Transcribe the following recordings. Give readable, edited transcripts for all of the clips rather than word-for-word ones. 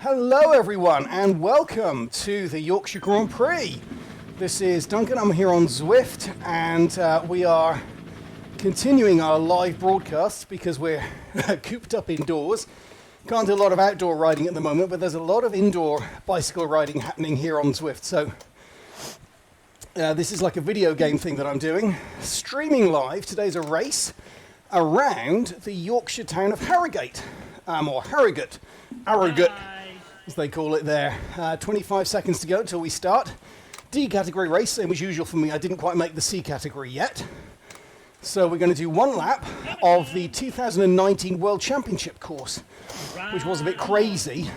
Hello everyone and welcome to the Yorkshire Grand Prix. This is Duncan, I'm here on Zwift and we are continuing our live broadcasts because we're cooped up indoors. Can't do a lot of outdoor riding at the moment, but there's a lot of indoor bicycle riding happening here on Zwift. So this is like a video game thing that I'm doing. Streaming live, today's a race around the Yorkshire town of Harrogate, or Harrogate, as they call it there. 25 seconds to go till we start. D category race, same as usual for me. I didn't quite make the C category yet. So we're going to do one lap of the 2019 World Championship course, which was a bit crazy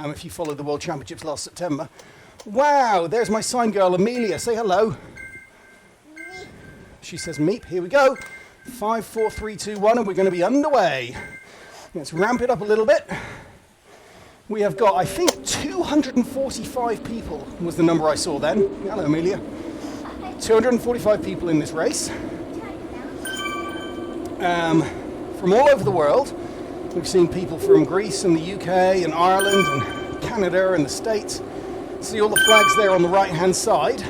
if you followed the World Championships last September. Wow, there's my sign girl, Amelia. Say hello. She says meep. Here we go. 5, 4, 3, 2, 1, and we're going to be underway. Let's ramp it up a little bit. We have got, I think, 245 people was the number I saw then. Hello, Amelia. 245 people in this race. From all over the world. We've seen people from Greece and the UK and Ireland and Canada and the States. See all the flags there on the right-hand side.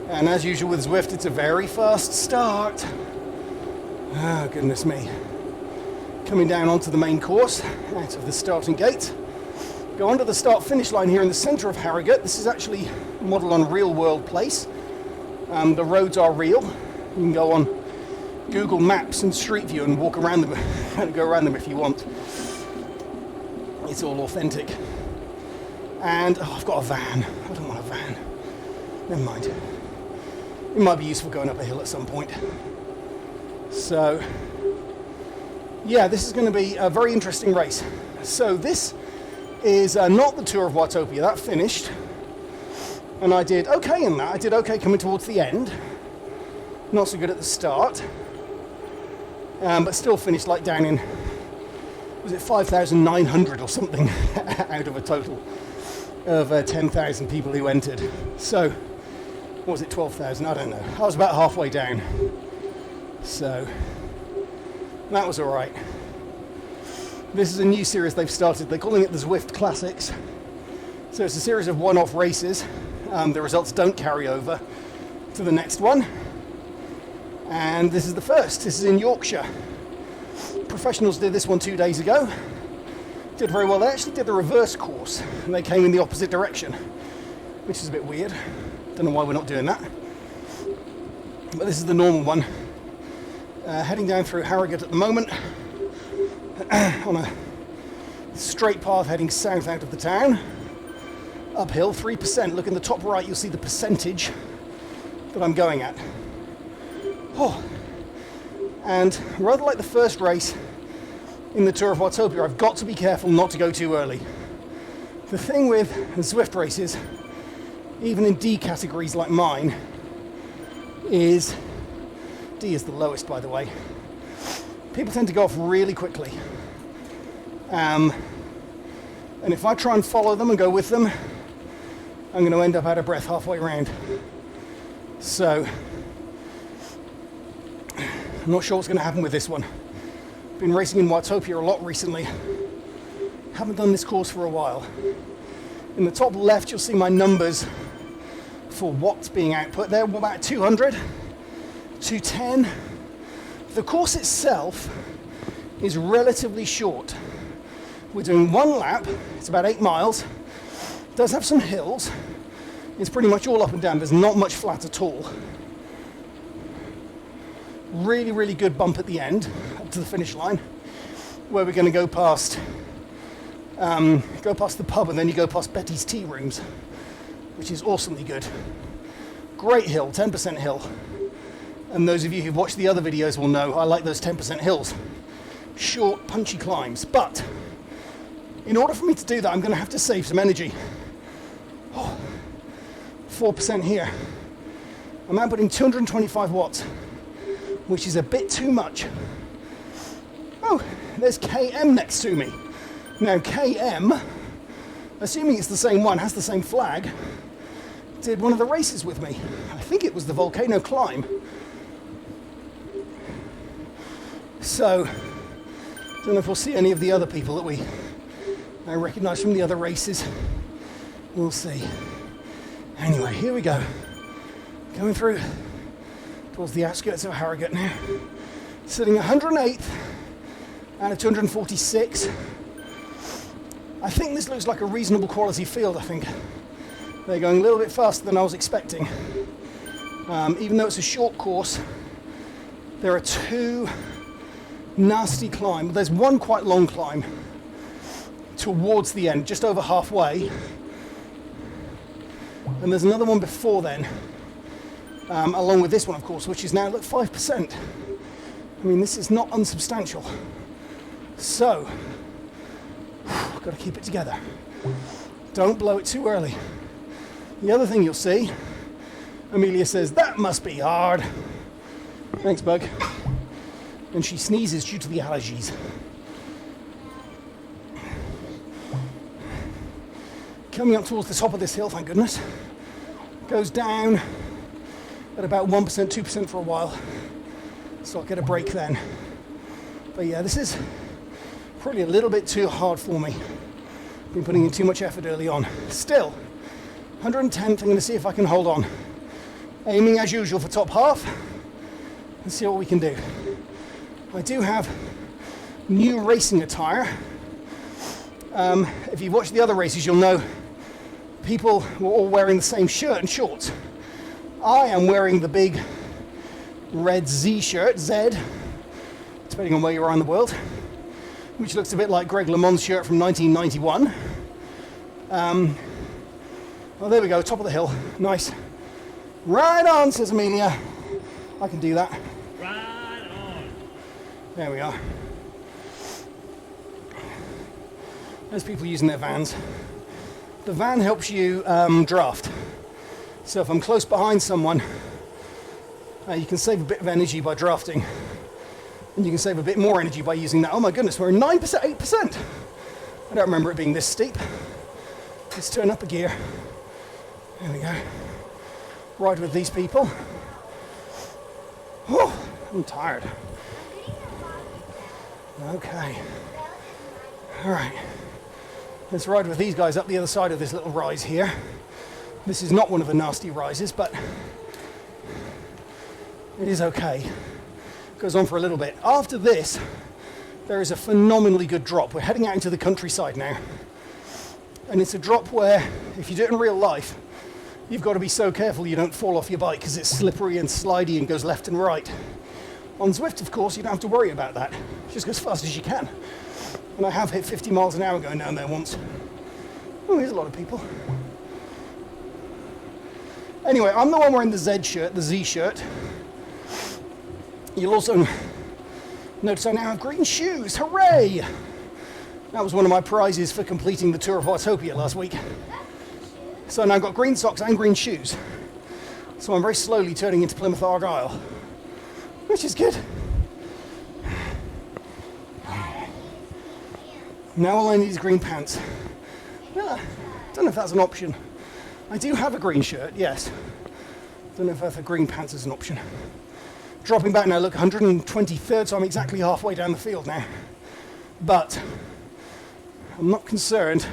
And as usual with Zwift, it's a very fast start. Oh, goodness me. Coming down onto the main course, out of the starting gate. Go onto the start-finish line here in the centre of Harrogate. This is actually modelled on Real World Place. The roads are real. You can go on Google Maps and Street View and walk around them and go around them if you want. It's all authentic. And I've got a van. I don't want a van. Never mind. It might be useful going up a hill at some point. So, yeah, this is going to be a very interesting race. So this is not the Tour of Watopia. That finished. And I did okay in that. I did okay coming towards the end. Not so good at the start. But still finished like down in, was it 5,900 or something out of a total of 10,000 people who entered. So, what was it, 12,000? I don't know. I was about halfway down. So, that was all right. This is a new series they've started. They're calling it the Zwift Classics. So it's a series of one-off races. The results don't carry over to the next one. And this is the first. This is in Yorkshire. Professionals did this one 2 days ago. Did very well. They actually did the reverse course. And they came in the opposite direction, which is a bit weird. Don't know why we're not doing that. But this is the normal one. Heading down through Harrogate at the moment. On a straight path heading south out of the town. Uphill, 3%. Look in the top right, you'll see the percentage that I'm going at. Oh. And rather like the first race in the Tour of Watopia, I've got to be careful not to go too early. The thing with Zwift races, even in D categories like mine, is, D is the lowest by the way, people tend to go off really quickly. And if I try and follow them and go with them, I'm going to end up out of breath halfway around. So, I'm not sure what's going to happen with this one. Been racing in Watopia a lot recently. Haven't done this course for a while. In the top left, you'll see my numbers for watts being output. They're about 200, 210. The course itself is relatively short. We're doing one lap, it's about 8 miles. It does have some hills. It's pretty much all up and down, there's not much flat at all. Really, really good bump at the end, up to the finish line, where we're going to go past the pub and then you go past Betty's Tea Rooms, which is awesomely good. Great hill, 10% hill. And those of you who've watched the other videos will know I like those 10% hills. Short, punchy climbs. But in order for me to do that, I'm going to have to save some energy. 4% here. I'm outputting 225 watts, which is a bit too much. Oh, there's KM next to me. Now KM, assuming it's the same one, has the same flag, did one of the races with me. I think it was the volcano climb. So, don't know if we'll see any of the other people that we I recognise from the other races. We'll see. Anyway, here we go. Going through towards the outskirts of Harrogate now. Sitting 108th out of 246. I think this looks like a reasonable quality field, I think. They're going a little bit faster than I was expecting. Even though it's a short course, there are two nasty climbs. There's one quite long climb towards the end, just over halfway. And there's another one before then, along with this one, of course, which is now, look, 5%. I mean, this is not unsubstantial. So, got to keep it together. Don't blow it too early. The other thing you'll see, Amelia says, that must be hard. Thanks, bug. And she sneezes due to the allergies. Coming up towards the top of this hill, thank goodness. Goes down at about 1%, 2% for a while. So I'll get a break then. But yeah, this is probably a little bit too hard for me. Been putting in too much effort early on. Still, 110th, I'm going to see if I can hold on. Aiming as usual for top half. Let's see what we can do. I do have new racing attire. If you've watched the other races, you'll know people were all wearing the same shirt and shorts. I am wearing the big red Z shirt, Z, depending on where you are in the world, which looks a bit like Greg LeMond's shirt from 1991. Well, there we go, top of the hill. Nice. Right on, says Amelia. I can do that. Right on. There we are. There's people using their vans. The van helps you draft. So if I'm close behind someone, you can save a bit of energy by drafting. And you can save a bit more energy by using that. Oh my goodness, we're in 9%, 8%. I don't remember it being this steep. Let's turn up a gear. There we go. Ride with these people. Oh, I'm tired. Okay. All right. Let's ride with these guys up the other side of this little rise here. This is not one of the nasty rises, but it is okay. Goes on for a little bit. After this, there is a phenomenally good drop. We're heading out into the countryside now. And it's a drop where, if you do it in real life, you've got to be so careful you don't fall off your bike because it's slippery and slidey and goes left and right. On Zwift, of course, you don't have to worry about that. Just go as fast as you can. And I have hit 50 miles an hour going down there once. Oh, there's a lot of people. Anyway, I'm the one wearing the Z shirt, the Z shirt. You'll also notice I now have green shoes. Hooray! That was one of my prizes for completing the Tour of Watopia last week. So now I've got green socks and green shoes. So I'm very slowly turning into Plymouth Argyle, which is good. Now all I need is green pants. Well, don't know if that's an option. I do have a green shirt, yes. Don't know if I have green pants as an option. Dropping back now, look, 123rd, so I'm exactly halfway down the field now. But I'm not concerned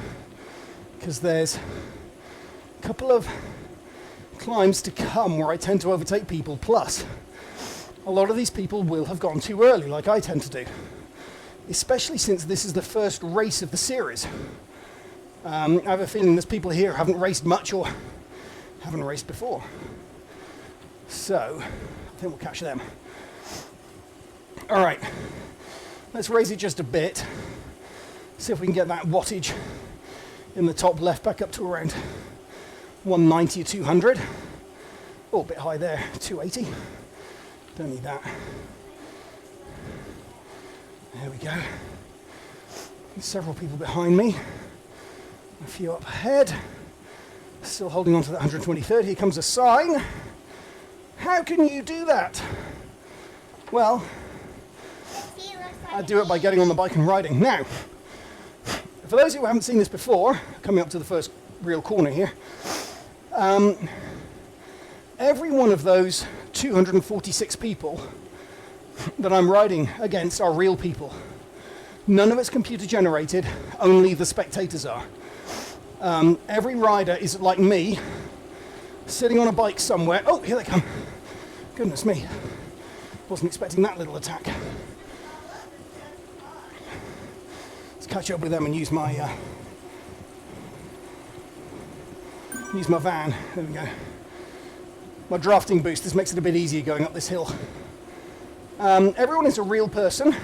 because there's a couple of climbs to come where I tend to overtake people. Plus, a lot of these people will have gone too early, like I tend to do. Especially since this is the first race of the series. I have a feeling there's people here who haven't raced much or haven't raced before. So, I think we'll catch them. All right, let's raise it just a bit. See if we can get that wattage in the top left back up to around 190 or 200. Oh, a bit high there, 280. Don't need that. There we go. There's several people behind me. A few up ahead. Still holding on to that 123rd. Here comes a sign. How can you do that? Well, I do it by getting on the bike and riding. Now, for those who haven't seen this before, coming up to the first real corner here, every one of those 246 people that I'm riding against are real people. None of it's computer generated, only the spectators are. Every rider is like me, sitting on a bike somewhere. Oh, here they come. Goodness me. Wasn't expecting that little attack. Let's catch up with them and use my van. There we go. My drafting boost. This makes it a bit easier going up this hill. Everyone is a real person.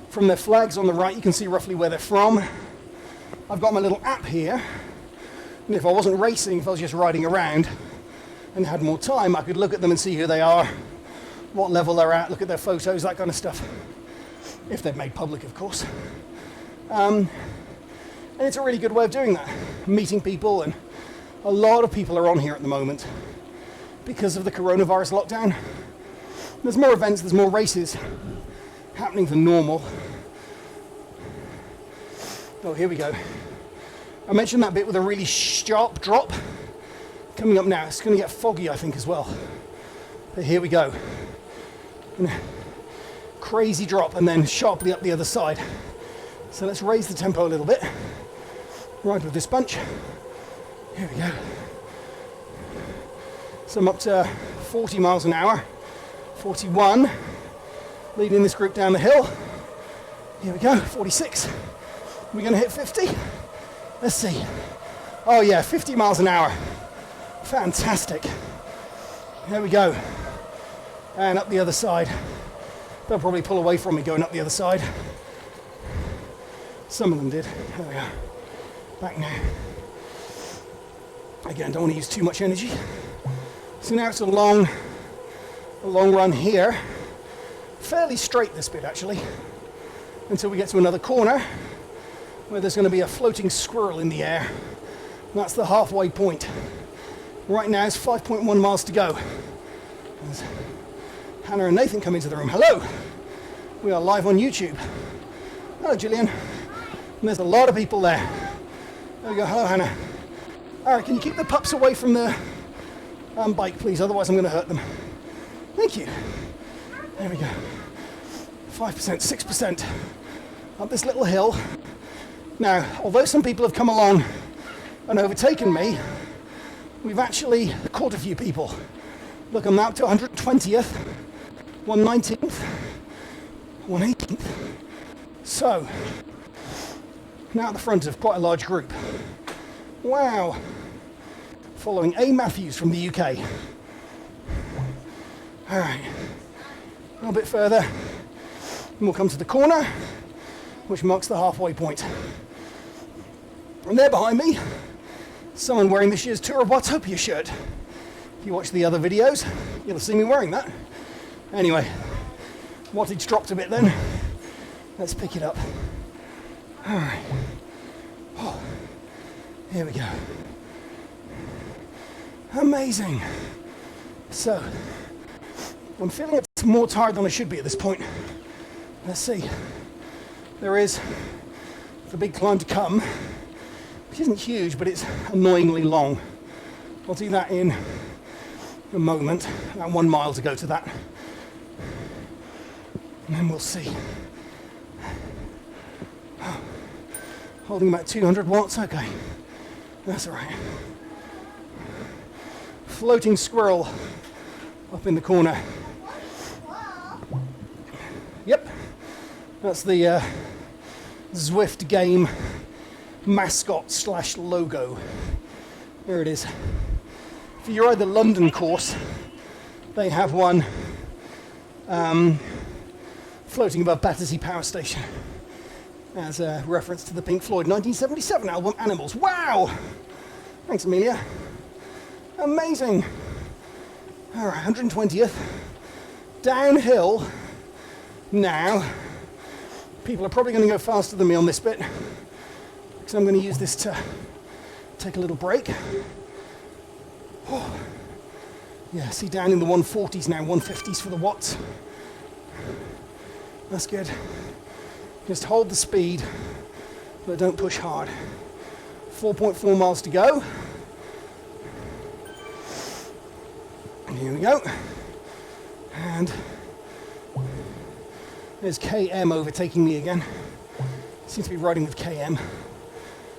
From their flags on the right, you can see roughly where they're from. I've got my little app here, and if I wasn't racing, if I was just riding around and had more time, I could look at them and see who they are, what level they're at, look at their photos, that kind of stuff. If they're made public, of course. And it's a really good way of doing that, meeting people, and a lot of people are on here at the moment because of the coronavirus lockdown. There's more events, there's more races happening than normal. Oh, here we go. I mentioned that bit with a really sharp drop. Coming up now, it's going to get foggy, I think, as well. But here we go. Crazy drop and then sharply up the other side. So let's raise the tempo a little bit. Ride with this bunch. Here we go. So I'm up to 40 miles an hour. 41. Leading this group down the hill. Here we go, 46. We're going to hit 50. Let's see. Oh yeah, 50 miles an hour. Fantastic. There we go. And up the other side. They'll probably pull away from me going up the other side. Some of them did. There we go. Back now. Again, don't want to use too much energy. So now it's a long run here. Fairly straight this bit actually, until we get to another corner where there's going to be a floating squirrel in the air. And that's the halfway point. Right now it's 5.1 miles to go. There's Hannah and Nathan come into the room. Hello! We are live on YouTube. Hello Gillian. And there's a lot of people there. There we go. Hello Hannah. Alright, can you keep the pups away from the bike please, otherwise I'm going to hurt them. Thank you. There we go. 5%, 6% up this little hill. Now, although some people have come along and overtaken me, we've actually caught a few people. Look, I'm now up to 120th, 119th, 118th. So, now at the front of quite a large group. Wow. Following A. Matthews from the UK. All right. A little bit further, and we'll come to the corner, which marks the halfway point. And there behind me, someone wearing this year's Tour of Watopia shirt. If you watch the other videos, you'll have seen me wearing that. Anyway, wattage dropped a bit then. Let's pick it up. All right. Oh, here we go. Amazing. So, I'm feeling it's more tired than I should be at this point. Let's see. There is the big climb to come, which isn't huge, but it's annoyingly long. I'll do that in a moment. About 1 mile to go to that. And then we'll see. Holding about 200 watts, okay. That's all right. Floating squirrel up in the corner. Yep, that's the Zwift game mascot / logo. There it is. If you ride the London course, they have one floating above Battersea Power Station as a reference to the Pink Floyd 1977 album Animals. Wow! Thanks, Amelia. Amazing. All right, 120th. Downhill. Now, people are probably going to go faster than me on this bit, because I'm going to use this to take a little break. Oh. Yeah, see down in the 140s now, 150s for the watts. That's good. Just hold the speed, but don't push hard. 4.4 miles to go. Here we go. And There's KM overtaking me again. Seems to be riding with KM.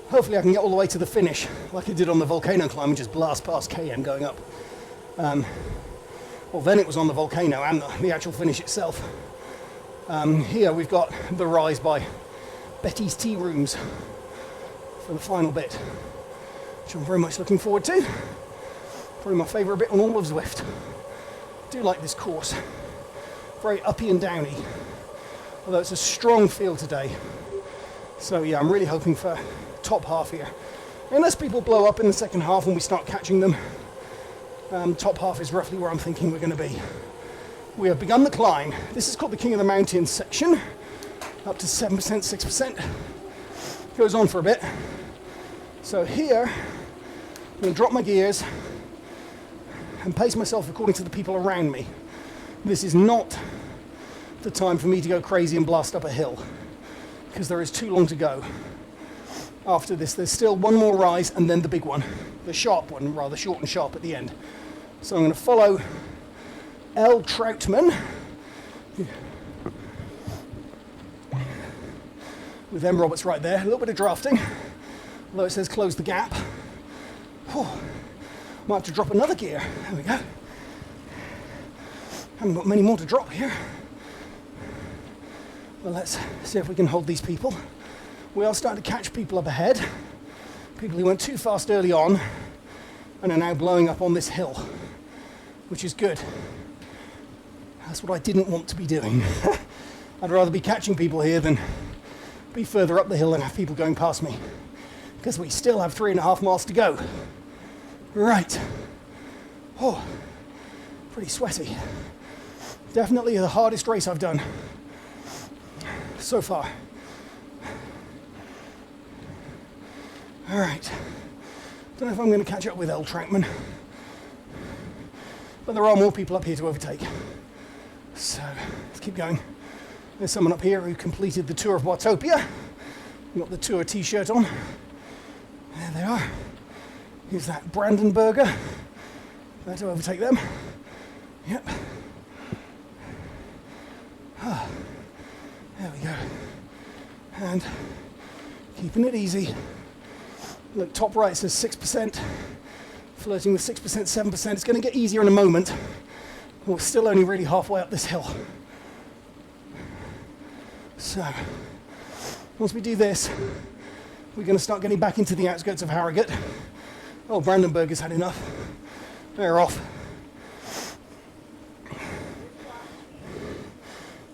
Hopefully I can get all the way to the finish like I did on the volcano climb and just blast past KM going up. Well, then it was on the volcano and the actual finish itself. Here we've got the rise by Betty's Tea Rooms for the final bit, which I'm very much looking forward to. Probably my favourite bit on all of Zwift. I do like this course. Very uppy and downy, although it's a strong field today. So yeah, I'm really hoping for top half here. Unless people blow up in the second half and we start catching them, top half is roughly where I'm thinking we're going to be. We have begun the climb. This is called the King of the Mountains section, up to 7%, 6%. Goes on for a bit. So here, I'm going to drop my gears and pace myself according to the people around me. This is not the time for me to go crazy and blast up a hill, because there is too long to go. After this, there's still one more rise and then the big one, the sharp one, rather short and sharp at the end. So I'm going to follow L. Troutman with M. Roberts right there. A little bit of drafting, although it says close the gap. Whew. Might have to drop another gear. There we go. Haven't got many more to drop here. Well, let's see if we can hold these people. We are starting to catch people up ahead. People who went too fast early on and are now blowing up on this hill, which is good. That's what I didn't want to be doing. I'd rather be catching people here than be further up the hill and have people going past me, because we still have 3.5 miles to go. Right. Oh, pretty sweaty. Definitely the hardest race I've done so far. All right. Don't know if I'm going to catch up with L. Troutman, but there are more people up here to overtake. So let's keep going. There's someone up here who completed the tour of Watopia. Got the tour t-shirt on. There they are. Here's that Brandenburger. There to overtake them. Yep. Ah, there we go. And keeping it easy. Look, top right says 6%. Flirting with 6%, 7%. It's going to get easier in a moment. We're still only really halfway up this hill. So, once we do this, we're going to start getting back into the outskirts of Harrogate. Oh, Brandenburg has had enough. They're off.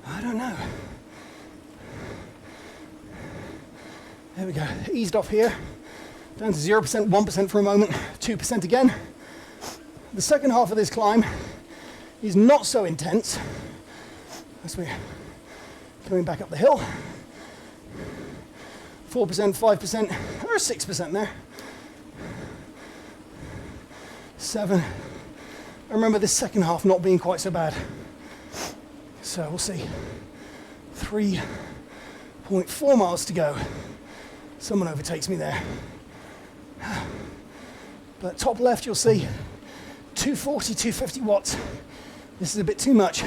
I don't know. There we go. Eased off here. Down to 0%, 1% for a moment, 2% again. The second half of this climb is not so intense as we're coming back up the hill. 4%, 5%, or 6% there. 7. I remember this second half not being quite so bad. So we'll see. 3.4 miles to go. Someone overtakes me there. But top left you'll see 240, 250 watts. This is a bit too much.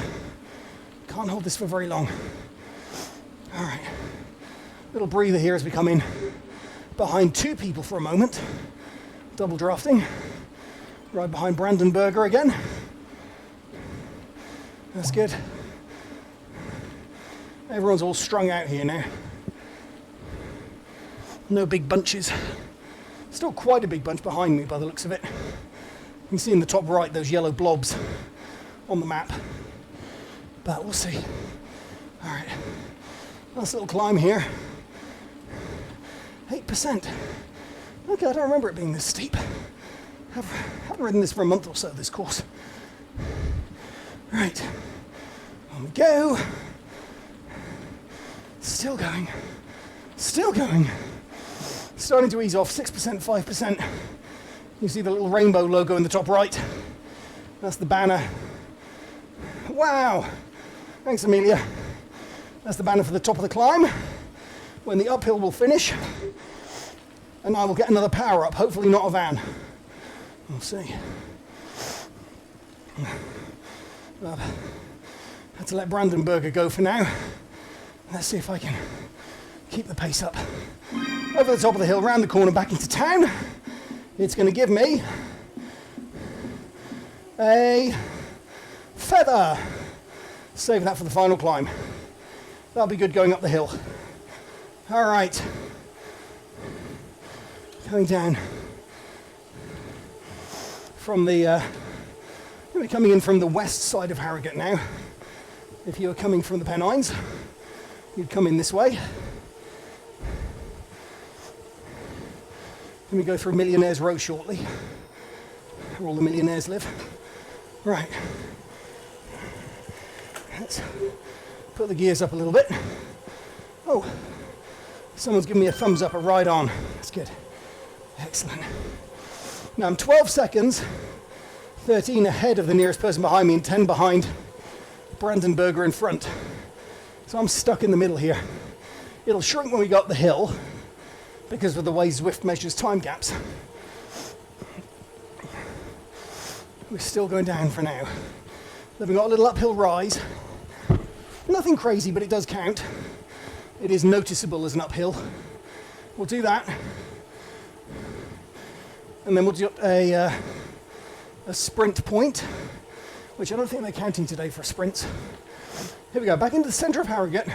Can't hold this for very long. All right. Little breather here as we come in behind 2 people for a moment. Double drafting. Right behind Brandenburger again. That's good. Everyone's all strung out here now. No big bunches. Still quite a big bunch behind me by the looks of it. You can see in the top right those yellow blobs on the map. But we'll see. All right. Last little climb here. 8%. Okay, I don't remember it being this steep. I haven't ridden this for a month or so, this course. Right. On we go. Still going. Still going. Starting to ease off, 6%, 5%. You see the little rainbow logo in the top right. That's the banner. Wow! Thanks, Amelia. That's the banner for the top of the climb, when the uphill will finish. And I will get another power up, hopefully not a van. We'll see. I've had to let Brandenburger go for now. Let's see if I can keep the pace up. Over the top of the hill, round the corner, back into town. It's going to give me a feather. Save that for the final climb. That'll be good going up the hill. All right. Coming down from the, we're coming in from the west side of Harrogate now. If you were coming from the Pennines, you'd come in this way. Then we go through Millionaires Row shortly, where all the millionaires live. Right. Let's put the gears up a little bit. Oh, someone's giving me a thumbs up, a ride on. That's good. Excellent. Now I'm 12 seconds, 13 ahead of the nearest person behind me and 10 behind Brandenburger in front. So I'm stuck in the middle here. It'll shrink when we go up the hill because of the way Zwift measures time gaps. We're still going down for now. Then we've got a little uphill rise. Nothing crazy, but it does count. It is noticeable as an uphill. We'll do that. And then we'll do a sprint point, which I don't think they're counting today for sprints. Here we go, back into the centre of Harrogate.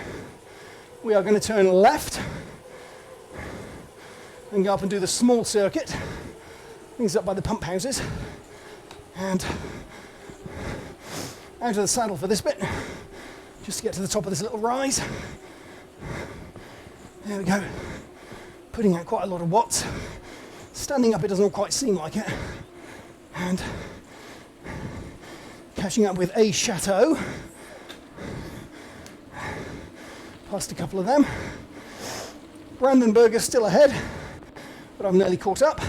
We are going to turn left and go up and do the small circuit. Things up by the pump houses. And out of the saddle for this bit, just to get to the top of this little rise. There we go. Putting out quite a lot of watts. Standing up, it doesn't quite seem like it. And catching up with a chateau. Past a couple of them. Brandenburger's still ahead, but I'm nearly caught up.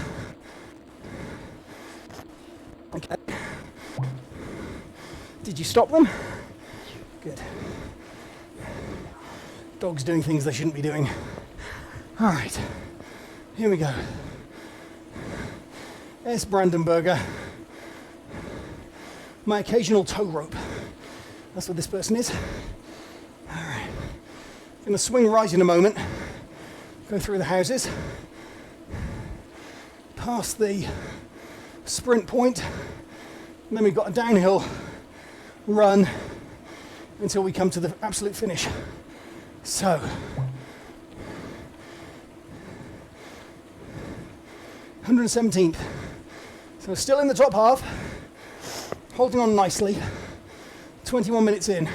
Okay. Did you stop them? Good. Dogs doing things they shouldn't be doing. All right, here we go. There's Brandenburger. My occasional tow rope. That's what this person is. All right. Going to swing right in a moment. Go through the houses. Past the sprint point. And then we've got a downhill run until we come to the absolute finish. So, 117th. So still in the top half, holding on nicely. 21 minutes in.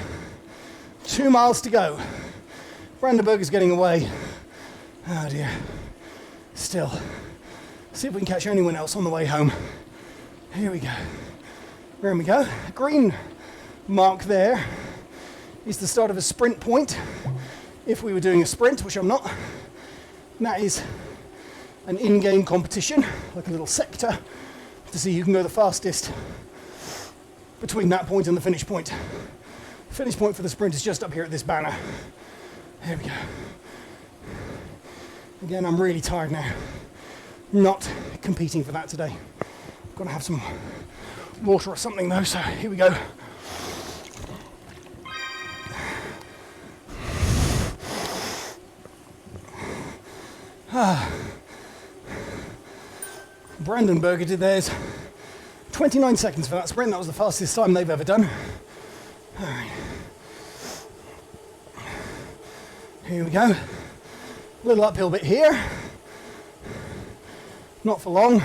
2 miles to go. Brandenburger's getting away. Oh dear. Still. See if we can catch anyone else on the way home. Here we go. There we go. Green mark there is the start of a sprint point. If we were doing a sprint, which I'm not. And that is an in-game competition, like a little sector, to see who can go the fastest between that point and the finish point. Finish point for the sprint is just up here at this banner. Here we go. Again, I'm really tired now. Not competing for that today. I'm gonna have some water or something though, so here we go. Brandenburger did theirs. 29 seconds for that sprint. That was the fastest time they've ever done. All right. Here we go. A little uphill bit here. Not for long.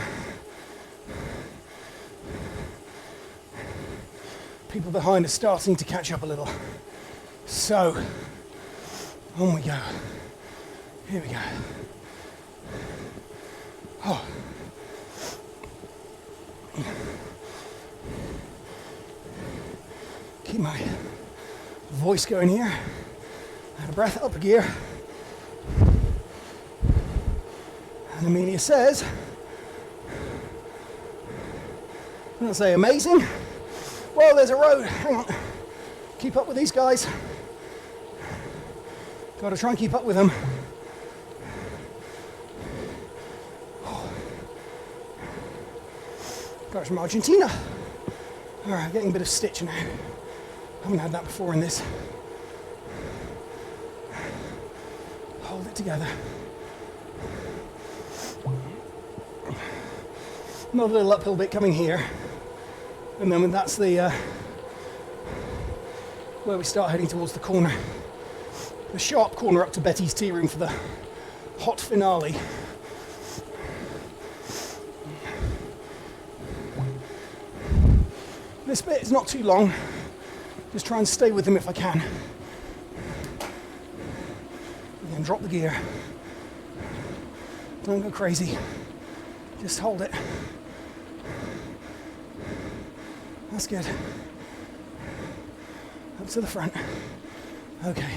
People behind are starting to catch up a little. So, on we go. Here we go. Oh. Keep my voice going here. Out of breath, up a gear. And Amelia says, I'm going to say amazing. Well, there's a road. Hang on. Keep up with these guys. Got to try and keep up with them. Guys from Argentina. All right, getting a bit of stitch now. Haven't had that before in this. it together. Another little uphill bit coming here, and then that's the where we start heading towards the corner, the sharp corner up to Betty's tea room for the hot finale. This bit is not too long, just try and stay with them if I can. Again, drop the gear, don't go crazy, just hold it. That's good. Up to the front. Okay.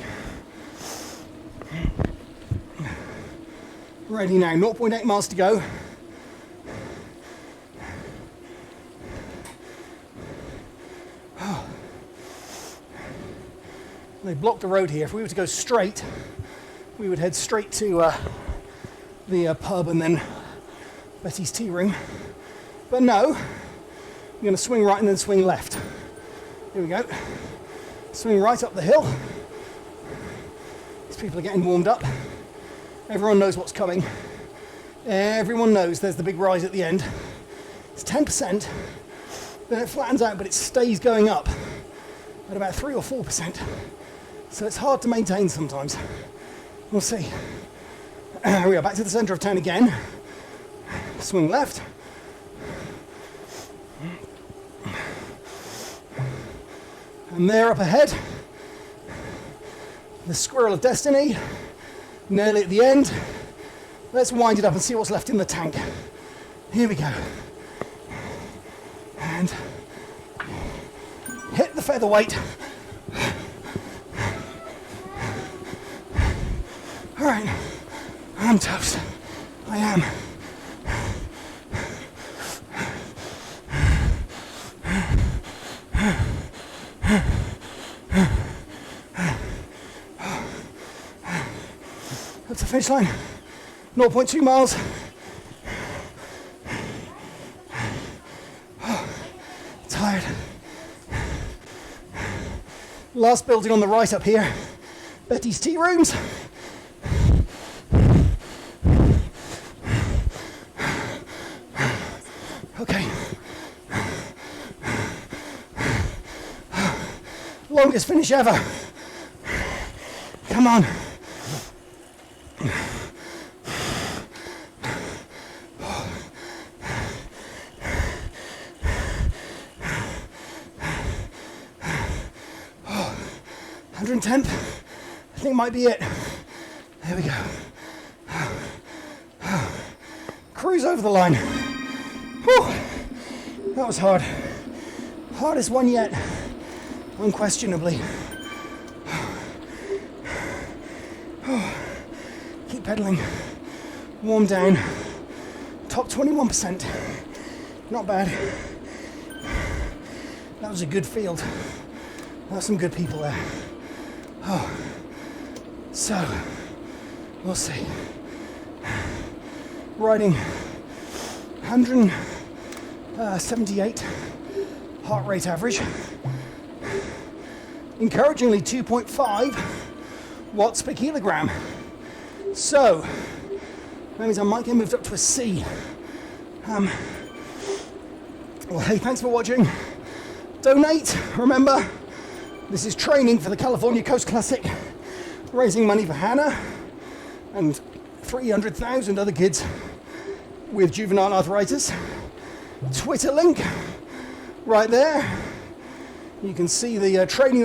Ready now, 0.8 miles to go. Oh. They blocked the road here. If we were to go straight, we would head straight to the pub and then Betty's tea room. But no, I'm going to swing right and then swing left. Here we go. Swing right up the hill. These people are getting warmed up. Everyone knows what's coming. Everyone knows there's the big rise at the end. It's 10%. Then it flattens out, but it stays going up at about 3 or 4%. So it's hard to maintain sometimes. We'll see. Here we are, back to the centre of town again. Swing left. And there up ahead, the Squirrel of Destiny, nearly at the end. Let's wind it up and see what's left in the tank. Here we go. And hit the featherweight. All right, I'm toast. I am. That's the finish line. 0.2 miles. Oh, tired. Last building on the right up here. Betty's tea rooms. Okay. Longest finish ever. Come on. Oh, 110th, I think might be it. There we go. Cruise over the line. Whew. That was hard. Hardest one yet, unquestionably. Keep pedaling. Warm down. Top 21%. Not bad. That was a good field. There were some good people there. Oh. So, we'll see. Riding 178 heart rate average. Encouragingly 2.5 watts per kilogram. So, that means I might get moved up to a C. Well, hey, thanks for watching. Donate, remember, this is training for the California Coast Classic, raising money for Hannah and 300,000 other kids with juvenile arthritis. Twitter link right there. You can see the training